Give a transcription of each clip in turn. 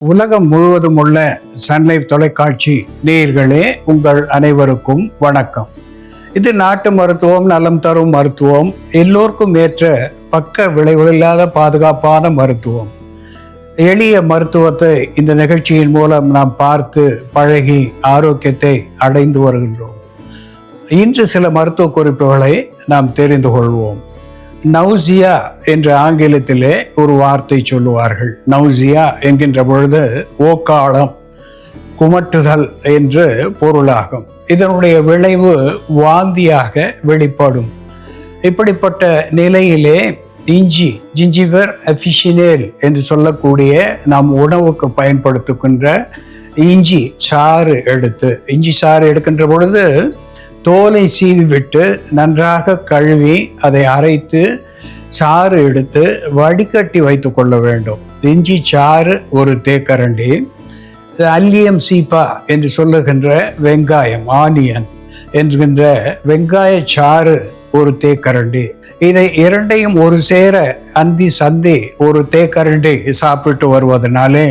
உலகம் முழுவதும் உள்ள சன்லைஃப் தொலைக்காட்சி நேயர்களே, உங்கள் அனைவருக்கும் வணக்கம். இது நாட்டு மருத்துவம், நலம் தரும் மருத்துவம், எல்லோருக்கும் ஏற்ற பக்க விளைவில்லாத பாதுகாப்பான மருத்துவம். எளிய மருத்துவத்தை இந்த நிகழ்ச்சியின் மூலம் நாம் பார்த்து பழகி ஆரோக்கியத்தை அடைந்து வருகின்றோம். இன்று சில மருத்துவ குறிப்புகளை நாம் தெரிந்து கொள்வோம். நௌசியா என்ற ஆங்கிலத்திலே ஒரு வார்த்தை சொல்லுவார்கள். நௌசியா என்கின்ற பொழுது ஓக்காளம், குமட்டுதல் என்று பொருளாகும். இதனுடைய விளைவு வாந்தியாக வெளிப்படும். இப்படிப்பட்ட நிலையிலே இஞ்சி, ஜிஞ்சிபர் அஃபிஷினேல் என்று சொல்லக்கூடிய நாம் உணவுக்கு பயன்படுத்துகின்ற இஞ்சி சாறு எடுக்கின்ற பொழுது தோலை சீவி விட்டு நன்றாக கழுவி அதை அரைத்து சாறு எடுத்து வடிகட்டி வைத்து கொள்ள வேண்டும். இஞ்சி சாறு ஒரு தேக்கரண்டி, அல்லியம் சீப்பா என்று சொல்லுகின்ற வெங்காயம், ஆனியன் என்கின்ற வெங்காய சாறு ஒரு தேக்கரண்டி. இதை இரண்டையும் ஒரு சேர அந்தி சந்தி ஒரு தேக்கரண்டி சாப்பிட்டு வருவதனாலே,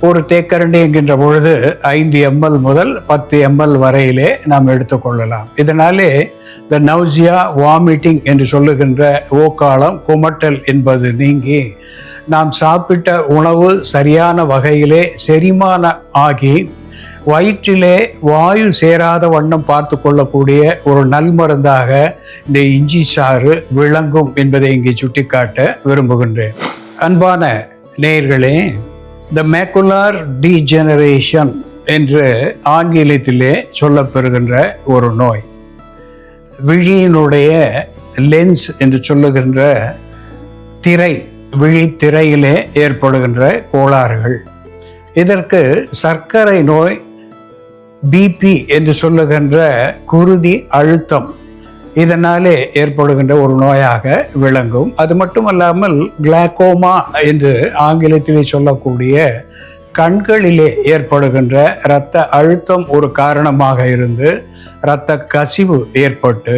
ஒரு தேக்கரண்டி என்கின்ற பொழுது 5 ml முதல் 10 ml வரையிலே நாம் எடுத்துக்கொள்ளலாம். இதனாலே இந்த நௌசியா, வாமிட்டிங் என்று சொல்லுகின்ற ஓக்காளம், குமட்டல் என்பது நீங்கி நாம் சாப்பிட்ட உணவு சரியான வகையிலே செரிமானம் ஆகி வயிற்றிலே வாயு சேராத வண்ணம் பார்த்து கொள்ளக்கூடிய ஒரு நல்மருந்தாக இந்த இஞ்சி சாறு விளங்கும் என்பதை இங்கே சுட்டிக்காட்ட விரும்புகின்றேன். அன்பான நேயர்களே, த மேக்குலர் டீஜெனரேஷன் என்று ஆங்கிலத்திலே சொல்லப்பெறுகின்ற ஒரு நோய், விழியினுடைய லென்ஸ் என்று சொல்லுகின்ற திரை, விழித்திரையிலே ஏற்படுகின்ற கோளாறுகள். இதற்கு சர்க்கரை நோய், பிபி என்று சொல்லுகின்ற குருதி அழுத்தம், இதனாலே ஏற்படுகின்ற ஒரு நோயாக விளங்கும். அது மட்டுமல்லாமல் கிளாக்கோமா என்று ஆங்கிலத்திலே சொல்லக்கூடிய கண்களிலே ஏற்படுகின்ற இரத்த அழுத்தம் ஒரு காரணமாக இருந்து இரத்த கசிவு ஏற்பட்டு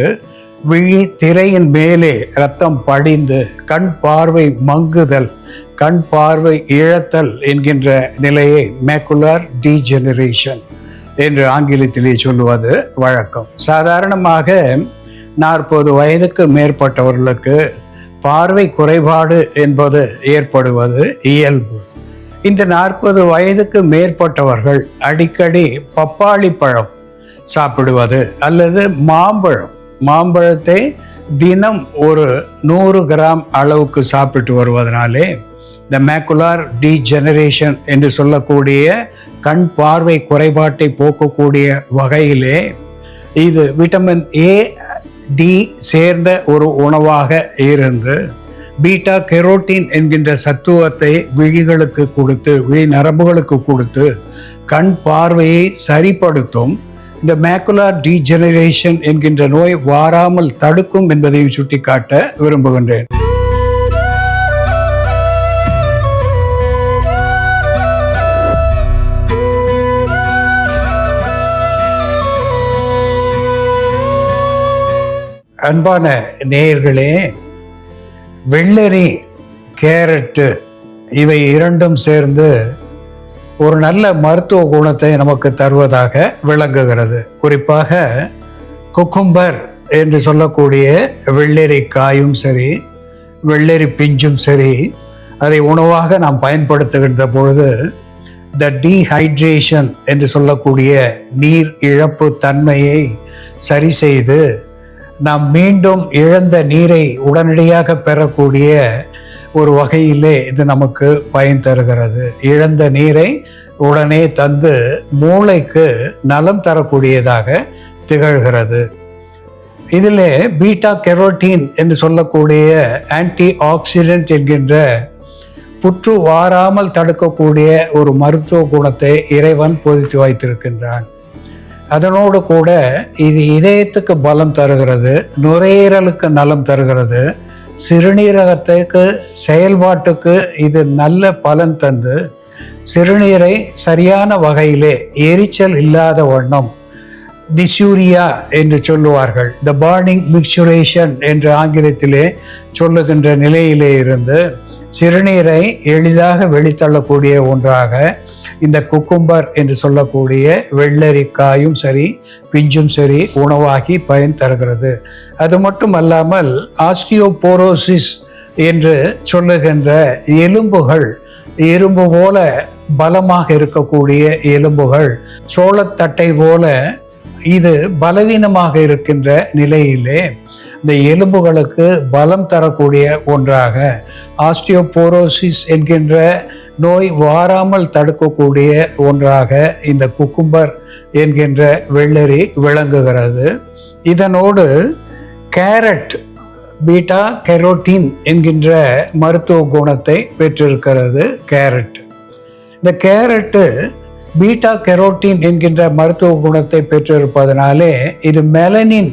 விழி திரையின் மேலே இரத்தம் படிந்து கண் பார்வை மங்குதல், கண் பார்வை இழத்தல் என்கின்ற நிலையை மேக்குலர் டீஜெனரேஷன் என்று ஆங்கிலத்திலே சொல்லுவது வழக்கம். சாதாரணமாக 40 வயதுக்கு மேற்பட்டவர்களுக்கு பார்வை குறைபாடு என்பது ஏற்படுவது இயல்பு. இந்த 40 வயதுக்கு மேற்பட்டவர்கள் அடிக்கடி பப்பாளி பழம் சாப்பிடுவது அல்லது மாம்பழத்தை தினம் ஒரு 100 கிராம் அளவுக்கு சாப்பிட்டு வருவதனாலே இந்த மேக்குலர் டீஜெனரேஷன் என்று சொல்லக்கூடிய கண் பார்வை குறைபாட்டை போக்கக்கூடிய வகையிலே இது விட்டமின் ஏ, டி சேர்ந்த ஒரு உணவாக இருந்து பீட்டா கெரோட்டின் என்கின்ற சத்துவத்தை விழிகளுக்கு கொடுத்து, விழி நரம்புகளுக்கு கொடுத்து கண் பார்வையை சரிப்படுத்தும். இந்த மேக்குலர் டீஜெனரேஷன் என்கின்ற நோய் வாராமல் தடுக்கும் என்பதையும் சுட்டிக்காட்ட விரும்புகின்றேன். அன்பான நேயர்களே, வெள்ளரி, கேரட்டு இவை இரண்டும் சேர்ந்து ஒரு நல்ல மருத்துவ குணத்தை நமக்கு தருவதாக விளங்குகிறது. குறிப்பாக குக்கும்பர் என்று சொல்லக்கூடிய வெள்ளரி காயும் சரி, வெள்ளரி பிஞ்சும் சரி, அதை உணவாக நாம் பயன்படுத்துகின்ற பொழுது த டீஹைட்ரேஷன் என்று சொல்லக்கூடிய நீர் இழப்பு தன்மையை சரி செய்து நாம் மீண்டும் இழந்த நீரை உடனடியாக பெறக்கூடிய ஒரு வகையிலே இது நமக்கு பயன் தருகிறது. இழந்த நீரை உடனே தந்து மூளைக்கு நலம் தரக்கூடியதாக திகழ்கிறது. இதில் பீட்டா கெரோட்டின் என்று சொல்லக்கூடிய ஆன்டி ஆக்சிடென்ட் என்கின்ற புற்று வாராமல் தடுக்கக்கூடிய ஒரு மருத்துவ குணத்தை இறைவன் பொதித்து வைத்திருக்கின்றான். அதனோடு கூட இது இதயத்துக்கு பலம் தருகிறது, நுரையீரலுக்கு நலம் தருகிறது, சிறுநீரகத்துக்கு செயல்பாட்டுக்கு இது நல்ல பலன் தந்து சிறுநீரை சரியான வகையிலே எரிச்சல் இல்லாத வண்ணம் டிசூரியா என்று சொல்லுவார்கள். த பர்னிங் மிக்சுரேஷன் என்று ஆங்கிலத்திலே சொல்லுகின்ற நிலையிலே இருந்து சிறுநீரை எளிதாக வெளித்தள்ளக்கூடிய ஒன்றாக இந்த குக்கும்பர் என்று சொல்லக்கூடிய வெள்ளரிக்காயும் சரி பிஞ்சும் சரி உணவாகி பயன் தருகிறது. அது மட்டும் அல்லாமல் ஆஸ்டியோபோரோசிஸ் என்று சொல்லுகின்ற எலும்புகள், இரும்பு போல பலமாக இருக்கக்கூடிய எலும்புகள், சோளத்தட்டை போல இது பலவீனமாக இருக்கின்ற நிலையிலே இந்த எலும்புகளுக்கு பலம் தரக்கூடிய ஒன்றாக ஆஸ்டியோபோரோசிஸ் என்கின்ற நோய் வாராமல் தடுக்கக்கூடிய ஒன்றாக இந்த குக்கும்பர் என்கின்ற வெள்ளரி விளங்குகிறது. இதனோடு கேரட் பீட்டா கெரோட்டின் என்கின்ற மருத்துவ குணத்தை பெற்றிருக்கிறது. கேரட், இந்த கேரட்டு பீட்டா கெரோட்டின் என்கின்ற மருத்துவ குணத்தை பெற்றிருப்பதனாலே இது மெலனின்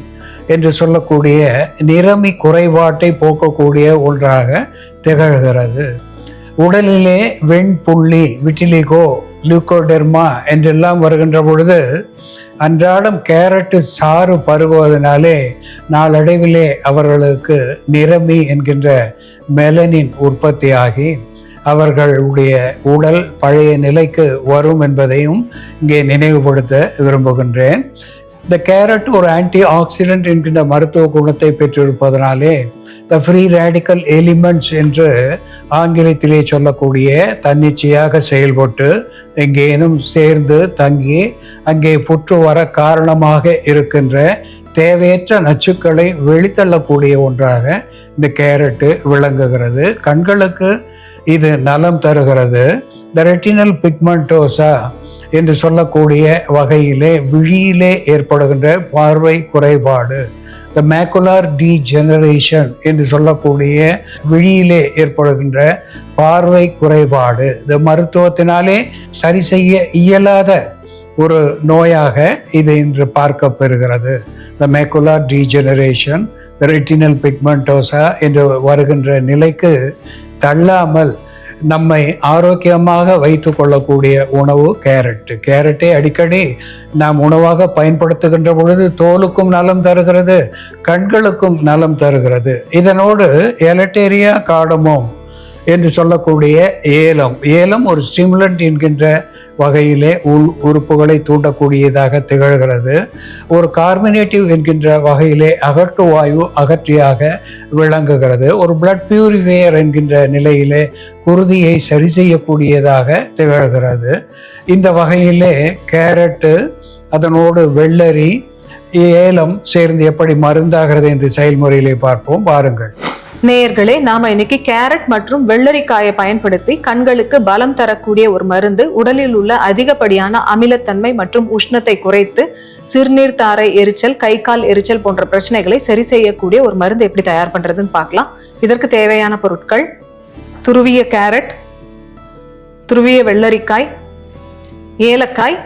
என்று சொல்லக்கூடிய நிறமி குறைபாட்டை போக்கக்கூடிய ஒன்றாக திகழ்கிறது. உடலிலே வெண்புள்ளி, விட்டிலிகோ, லியூகோடெர்மா என்றெல்லாம் வருகின்ற பொழுது அன்றாடம் கேரட்டு சாறு பருகுவதனாலே நாளடைவிலே அவர்களுக்கு நிறமி என்கின்ற மெலனின் உற்பத்தியாகி அவர்களுடைய உடல் பழைய நிலைக்கு வரும் என்பதையும் இங்கே நினைவுபடுத்த விரும்புகின்றேன். இந்த கேரட் ஒரு ஆன்டி ஆக்சிடென்ட் என்கின்ற மருத்துவ குணத்தை பெற்றிருப்பதனாலே த ஃப்ரீ ரேடிக்கல் எலிமெண்ட்ஸ் என்று ஆங்கிலத்திலே சொல்லக்கூடிய தன்னிச்சையாக செயல்பட்டு எங்கேனும் சேர்ந்து தங்கி அங்கே புற்று வர காரணமாக இருக்கின்ற தேவையற்ற நச்சுக்களை வெளித்தள்ளக்கூடிய ஒன்றாக இந்த கேரட்டு விளங்குகிறது. கண்களுக்கு இது நலம் தருகிறது. த ரெட்டினல் பிக்மெண்டோசா என்று சொல்லக்கூடிய வகையிலே விழியிலே ஏற்படுகின்ற பார்வை குறைபாடு, த மேக்குலார் டீஜெனரேஷன் என்று சொல்லக்கூடிய விழியிலே ஏற்படுகின்ற பார்வை குறைபாடு, இந்த மருத்துவத்தினாலே சரி செய்ய இயலாத ஒரு நோயாக இது இன்று பார்க்கப்பெறுகிறது. த மேக்குலார் டீஜெனரேஷன், ரெட்டினல் பிக்மெண்டோசா என்று வருகின்ற நிலைக்கு தள்ளாமல் நம்மை ஆரோக்கியமாக வைத்து கொள்ளக்கூடிய உணவு கேரட்டு. கேரட்டை அடிக்கடி நாம் உணவாக பயன்படுத்துகின்ற பொழுது தோலுக்கும் நலம் தருகிறது, கண்களுக்கும் நலம் தருகிறது. இதனோடு எலட்டேரியா கார்டமோம் என்று சொல்லக்கூடிய ஏலம் ஒரு ஸ்டிமுலண்ட் என்கின்ற வகையிலே உறுப்புகளை தூண்டக்கூடியதாக திகழ்கிறது. ஒரு கார்பனேட்டிவ் என்கின்ற வகையிலே அகற்று வாயு அகற்றியாக விளங்குகிறது. ஒரு பிளட் பியூரிஃபையர் என்கின்ற நிலையிலே குருதியை சரி செய்யக்கூடியதாக திகழ்கிறது. இந்த வகையிலே கேரட்டு, அதனோடு வெள்ளரி, ஏலம் சேர்ந்து எப்படி மருந்தாகிறது என்று செயல்முறையிலே பார்ப்போம். பாருங்கள் நேயர்களே, நாம இன்னைக்கு கேரட் மற்றும் வெள்ளரிக்காயை பயன்படுத்தி கண்களுக்கு பலம் தரக்கூடிய ஒரு மருந்து, உடலில் உள்ள அதிகப்படியான அமிலத்தன்மை மற்றும் உஷ்ணத்தை குறைத்து சிறுநீர் தாரை எரிச்சல், கை கால் எரிச்சல் போன்ற பிரச்சனைகளை சரி செய்யக்கூடிய ஒரு மருந்து எப்படி தயார் பண்றதுன்னு பார்க்கலாம். இதற்கு தேவையான பொருட்கள்: துருவிய கேரட், துருவிய வெள்ளரிக்காய், ஏலக்காய்,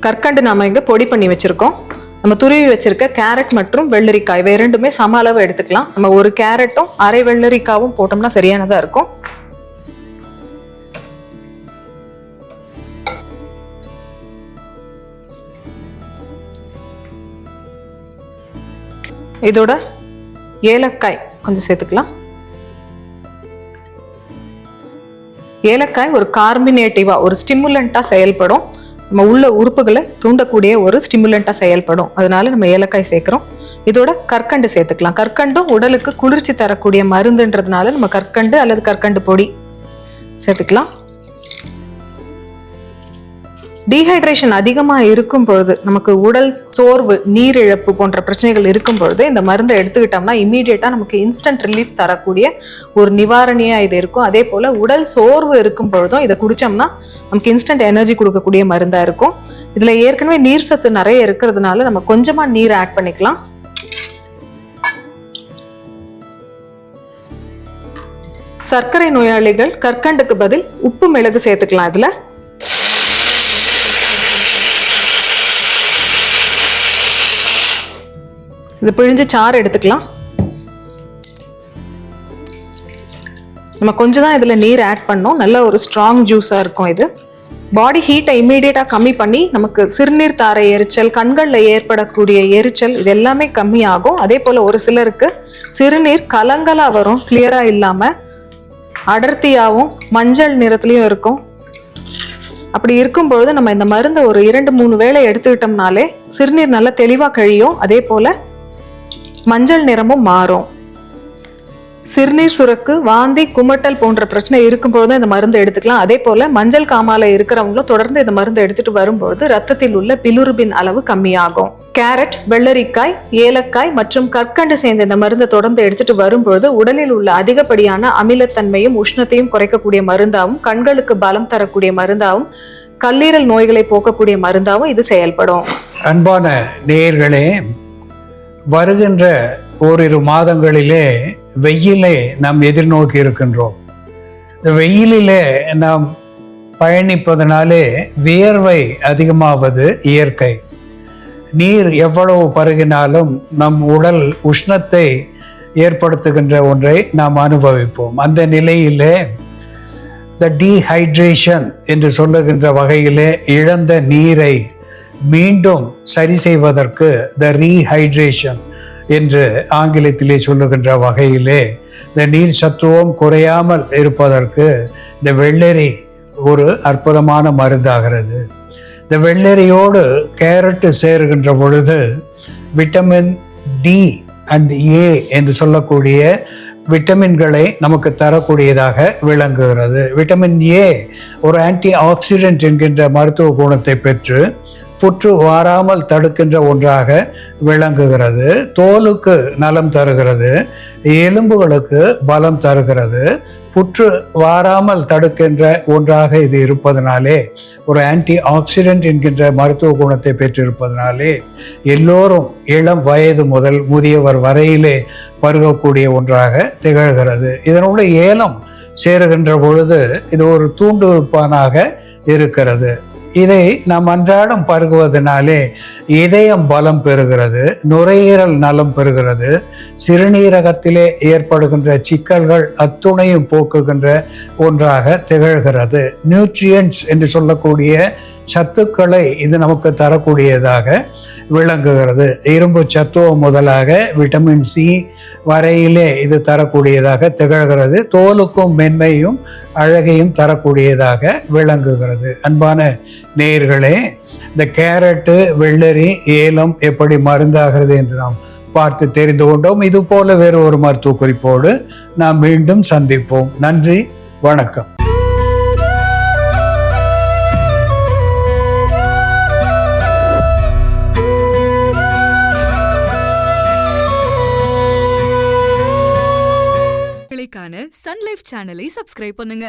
கற்கண்டு நாம இங்க பொடி பண்ணி வச்சிருக்கோம். நம்ம துருவி வச்சிருக்க கேரட் மற்றும் வெள்ளரிக்காய் ரெண்டுமே சம அளவு எடுத்துக்கலாம். நம்ம ஒரு கேரட்டும் அரை வெள்ளரிக்காவும் போட்டோம்னா சரியானதா இருக்கும். இதோட ஏலக்காய் கொஞ்சம் சேர்த்துக்கலாம். ஏலக்காய் ஒரு கார்பினேட்டிவா, ஒரு ஸ்டிமுலண்டா செயல்படும். நம்ம உள்ள உறுப்புகளை தூண்டக்கூடிய ஒரு ஸ்டிமுலண்டா செயல்படும். அதனால நம்ம ஏலக்காய் சேர்க்கிறோம். இதோட கற்கண்டு சேர்த்துக்கலாம். கற்கண்டும் உடலுக்கு குளிர்ச்சி தரக்கூடிய மருந்துன்றதுனால நம்ம கற்கண்டு அல்லது கற்கண்டு பொடி சேர்த்துக்கலாம். டீஹைட்ரேஷன் அதிகமா இருக்கும் பொழுது, நமக்கு உடல் சோர்வு, நீரிழப்பு போன்ற பிரச்சனைகள் இருக்கும் பொழுது இந்த மருந்தை எடுத்துக்கிட்டோம்னா இம்மீடியட்டா நமக்கு இன்ஸ்டன்ட் ரிலீஃப் தரக்கூடிய ஒரு நிவாரணியா இது இருக்கும். அதே போல உடல் சோர்வு இருக்கும் பொழுதும் இதை குடிச்சோம்னா நமக்கு இன்ஸ்டன்ட் எனர்ஜி கொடுக்கக்கூடிய மருந்தா இருக்கும். இதுல ஏற்கனவே நீர் சத்து நிறைய இருக்கிறதுனால நம்ம கொஞ்சமா நீர் ஆட் பண்ணிக்கலாம். சர்க்கரை நோயாளிகள் கற்கண்டுக்கு பதில் உப்பு மிளகு சேர்த்துக்கலாம். இதுல இது பிழிஞ்சு சாறு எடுத்துக்கலாம். நம்ம கொஞ்சம் தான் இதுல நீர் ஆட் பண்ணோம். நல்ல ஒரு ஸ்ட்ராங் ஜூஸா இருக்கும் இது. பாடி ஹீட்டை இம்மீடியட்டாக கம்மி பண்ணி நமக்கு சிறுநீர் தாரை எரிச்சல், கண்களில் ஏற்படக்கூடிய எரிச்சல் இது எல்லாமே கம்மியாகும். அதே போல் ஒரு சிலருக்கு சிறுநீர் கலங்கலாக வரும், கிளியராக இல்லாமல் அடர்த்தியாகவும் மஞ்சள் நிறத்துலையும் இருக்கும். அப்படி இருக்கும்பொழுது நம்ம இந்த மருந்தை ஒரு 2-3 வேளை எடுத்துக்கிட்டோம்னாலே சிறுநீர் நல்லா தெளிவாக கழியும். அதே போல் மஞ்சள் நிறமும் மாறும். சிறுநீர் சுரக்கு, வாந்தி, குமட்டல் போன்ற பிரச்சனை இருக்கும்பொழுது இந்த மருந்து எடுத்துக்கலாம். அதே போல மஞ்சள் காமால இருக்கிறவங்களும் தொடர்ந்து இந்த மருந்து எடுத்துட்டு வரும்பொழுது ரத்தத்தில் உள்ள பிலிருபின் அளவு கம்மியாகும். கேரட், வெள்ளரிக்காய், ஏலக்காய் மற்றும் கற்கண்டு சேர்ந்த இந்த மருந்தை தொடர்ந்து எடுத்துட்டு வரும்பொழுது உடலில் உள்ள அதிகப்படியான அமிலத்தன்மையும் உஷ்ணத்தையும் குறைக்கக்கூடிய மருந்தாகவும், கண்களுக்கு பலம் தரக்கூடிய மருந்தாகவும், கல்லீரல் நோய்களை போக்கக்கூடிய மருந்தாகவும் இது செயல்படும். அன்பான நேயர்களே, வருகின்ற ஓரிரு மாதங்களிலே வெயிலை நாம் எதிர்நோக்கி இருக்கின்றோம். இந்த வெயிலிலே நாம் பயணிப்பதனாலே வியர்வை அதிகமாவது இயற்கை. நீர் எவ்வளவு பருகினாலும் நம் உடல் உஷ்ணத்தை ஏற்படுத்துகின்ற ஒன்றை நாம் அனுபவிப்போம். அந்த நிலையிலே த டீஹைட்ரேஷன் என்று சொல்லுகின்ற வகையிலே இழந்த நீரை மீண்டும் சரி செய்வதற்கு த ரீஹைட்ரேஷன் என்று ஆங்கிலத்திலே சொல்லுகின்ற வகையிலே இந்த நீர் சத்துவம் குறையாமல் இருப்பதற்கு இந்த வெள்ளரி ஒரு அற்புதமான மருந்தாகிறது. இந்த வெள்ளரியோடு கேரட் சேருகின்ற பொழுது விட்டமின் டி அண்ட் ஏ என்று சொல்லக்கூடிய விட்டமின்களை நமக்கு தரக்கூடியதாக விளங்குகிறது. விட்டமின் ஏ ஒரு ஆன்டி ஆக்சிடென்ட் என்கின்ற மருத்துவ குணத்தை பெற்று புற்று வாராமல் தடுக்கின்ற ஒன்றாக விளங்குகிறது. தோலுக்கு நலம் தருகிறது, எலும்புகளுக்கு பலம் தருகிறது. புற்று வாராமல் தடுக்கின்ற ஒன்றாக இது இருப்பதனாலே, ஒரு ஆன்டி ஆக்சிடென்ட் என்கின்ற மருத்துவ குணத்தை பெற்றிருப்பதனாலே எல்லோரும் இளம் வயது முதல் முதியவர் வரையிலே பருகக்கூடிய ஒன்றாக திகழ்கிறது. இதனோட ஏலம் சேருகின்ற பொழுது இது ஒரு தூண்டுவிப்பானாக இருக்கிறது. இதை நாம் அன்றாடம் பருகுவதனாலே இதயம் பலம் பெறுகிறது, நுரையீரல் நலம் பெறுகிறது, சிறுநீரகத்திலே ஏற்படுகின்ற சிக்கல்கள் அத்துணையும் போக்குகின்ற ஒன்றாக திகழ்கிறது. நியூட்ரியன்ட்ஸ் என்று சொல்லக்கூடிய சத்துக்களை இது நமக்கு தரக்கூடியதாக விளங்குகிறது. இரும்பு சத்துவம் முதலாக விட்டமின் சி வரையிலே இது தரக்கூடியதாக திகழ்கிறது. தோலுக்கும் மென்மையும் அழகையும் தரக்கூடியதாக விளங்குகிறது. அன்பான நேயர்களே, இந்த கேரட்டு, வெள்ளரி, ஏலம் எப்படி மருந்தாகிறது என்று நாம் பார்த்து தெரிந்து கொண்டோம். இது போல வேறு ஒரு மருத்துவ குறிப்போடு நாம் மீண்டும் சந்திப்போம். நன்றி, வணக்கம். சன் லைஃப் சேனலை சப்ஸ்கிரைப் பண்ணுங்க.